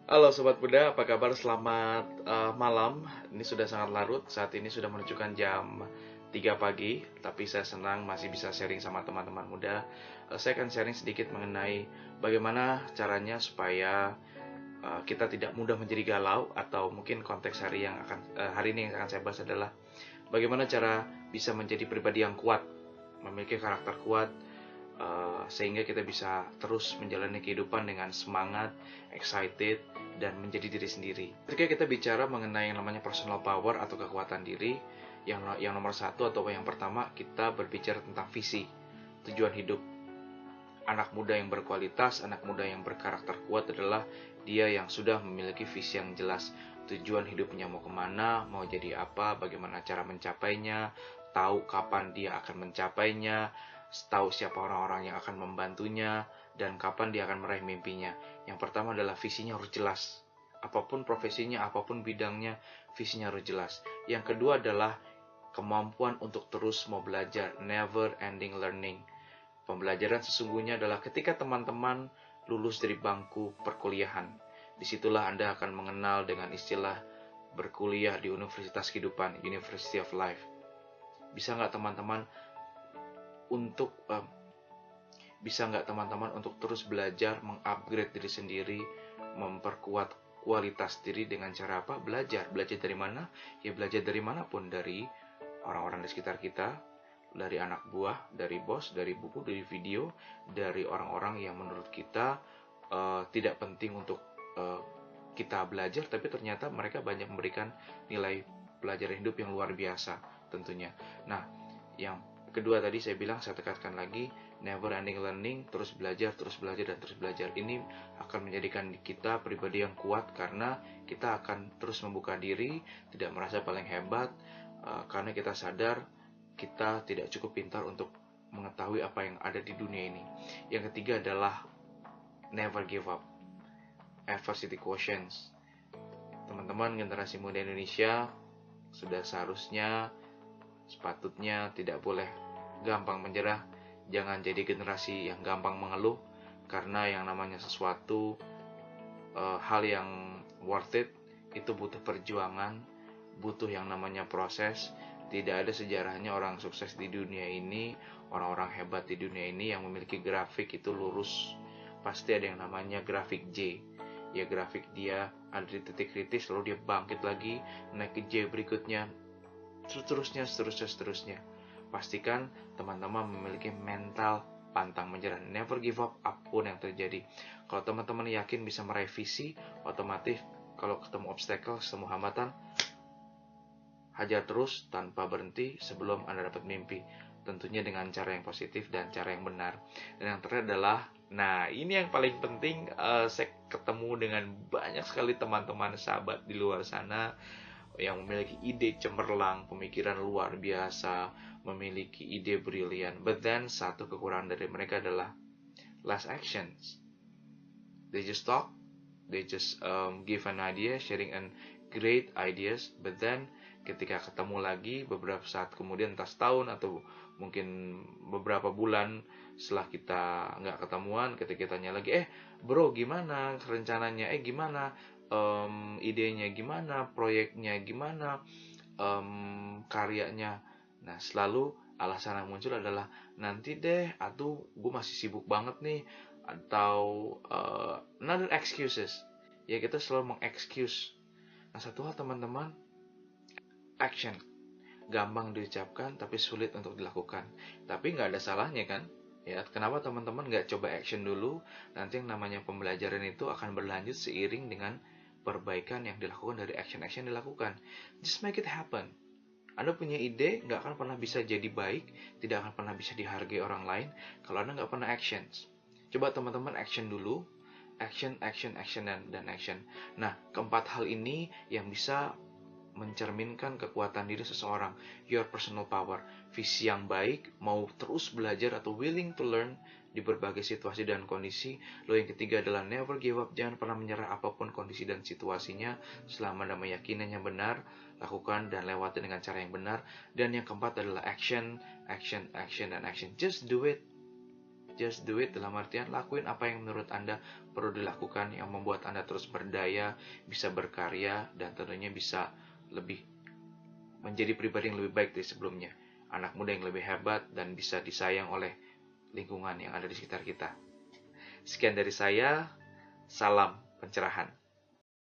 Halo Sobat Muda, apa kabar? Selamat malam. Ini sudah sangat larut, saat ini sudah menunjukkan jam 3 pagi. Tapi saya senang masih bisa sharing sama teman-teman muda. Saya akan sharing sedikit mengenai bagaimana caranya supaya kita tidak mudah menjadi galau. Atau mungkin konteks hari ini yang akan saya bahas adalah bagaimana cara bisa menjadi pribadi yang kuat, memiliki karakter kuat, sehingga kita bisa terus menjalani kehidupan dengan semangat, excited, dan menjadi diri sendiri. Ketika kita bicara mengenai yang namanya personal power atau kekuatan diri, yang nomor satu atau yang pertama kita berbicara tentang visi, tujuan hidup. Anak muda yang berkualitas, anak muda yang berkarakter kuat adalah dia yang sudah memiliki visi yang jelas, tujuan hidupnya mau kemana, mau jadi apa, bagaimana cara mencapainya, tahu kapan dia akan mencapainya, tahu siapa orang-orang yang akan membantunya, dan kapan dia akan meraih mimpinya. Yang pertama adalah visinya harus jelas. Apapun profesinya, apapun bidangnya, visinya harus jelas. Yang kedua adalah kemampuan untuk terus mau belajar, never ending learning. Pembelajaran sesungguhnya adalah ketika teman-teman lulus dari bangku perkuliahan. Disitulah Anda akan mengenal dengan istilah berkuliah di Universitas Kehidupan, University of Life. Bisa nggak teman-teman untuk terus belajar, mengupgrade diri sendiri, memperkuat kualitas diri dengan cara apa? Belajar dari mana? Ya belajar dari manapun, dari orang-orang di sekitar kita, dari anak buah, dari bos, dari buku, dari video, dari orang-orang yang menurut kita tidak penting untuk kita belajar, tapi ternyata mereka banyak memberikan nilai pelajaran hidup yang luar biasa tentunya. Nah, yang kedua tadi saya tekankan lagi, never ending learning, terus belajar, dan terus belajar. Ini akan menjadikan kita pribadi yang kuat karena kita akan terus membuka diri, tidak merasa paling hebat, karena kita sadar kita tidak cukup pintar untuk mengetahui apa yang ada di dunia ini. Yang ketiga adalah never give up, adversity quotients. Teman-teman generasi muda Indonesia sudah seharusnya, sepatutnya tidak boleh gampang menyerah. Jangan jadi generasi yang gampang mengeluh, karena yang namanya sesuatu hal yang worth it itu butuh perjuangan, butuh yang namanya proses. Tidak ada sejarahnya orang sukses di dunia ini, orang-orang hebat di dunia ini yang memiliki grafik itu lurus. Pasti ada yang namanya grafik J. Ya, grafik dia ada di titik kritis, lalu dia bangkit lagi, naik ke J berikutnya, seterusnya. Pastikan teman-teman memiliki mental pantang menyerah, never give up apapun yang terjadi. Kalau teman-teman yakin bisa meraih visi, otomatis kalau ketemu obstacle, ketemu hambatan, hajar terus tanpa berhenti sebelum Anda dapat mimpi. Tentunya dengan cara yang positif dan cara yang benar. Dan yang terakhir adalah, nah ini yang paling penting, saya ketemu dengan banyak sekali teman-teman sahabat di luar sana yang memiliki ide cemerlang, pemikiran luar biasa, memiliki ide brilian. But then satu kekurangan dari mereka adalah less actions. They just talk, they just give an idea, sharing an great ideas, but then ketika ketemu lagi beberapa saat kemudian, entah setahun atau mungkin beberapa bulan setelah kita nggak ketemuan, ketika kita tanya lagi, bro gimana rencananya, gimana idenya, gimana proyeknya, gimana karyanya. Nah, selalu alasan yang muncul adalah nanti deh, atau gue masih sibuk banget nih, atau another excuses. Ya, kita selalu mengexcuse. Nah, satu hal teman-teman, action gampang diucapkan tapi sulit untuk dilakukan. Tapi nggak ada salahnya kan? Ya, kenapa teman-teman nggak coba action dulu? Nanti yang namanya pembelajaran itu akan berlanjut seiring dengan perbaikan yang dilakukan dari action-action yang dilakukan. Just make it happen. Anda punya ide, nggak akan pernah bisa jadi baik, tidak akan pernah bisa dihargai orang lain kalau Anda nggak pernah actions. Coba teman-teman action dulu, action, dan action. Nah, keempat hal ini yang bisa mencerminkan kekuatan diri seseorang, your personal power, visi yang baik, mau terus belajar atau willing to learn di berbagai situasi dan kondisi. Lalu yang ketiga adalah never give up, jangan pernah menyerah apapun kondisi dan situasinya, selama ada keyakinan yang benar, lakukan dan lewati dengan cara yang benar. Dan yang keempat adalah action, dan action. Just do it. Just do it dalam artian lakuin apa yang menurut Anda perlu dilakukan, yang membuat Anda terus berdaya, bisa berkarya, dan tentunya bisa lebih menjadi pribadi yang lebih baik dari sebelumnya. Anak muda yang lebih hebat dan bisa disayang oleh lingkungan yang ada di sekitar kita. Sekian dari saya, salam pencerahan.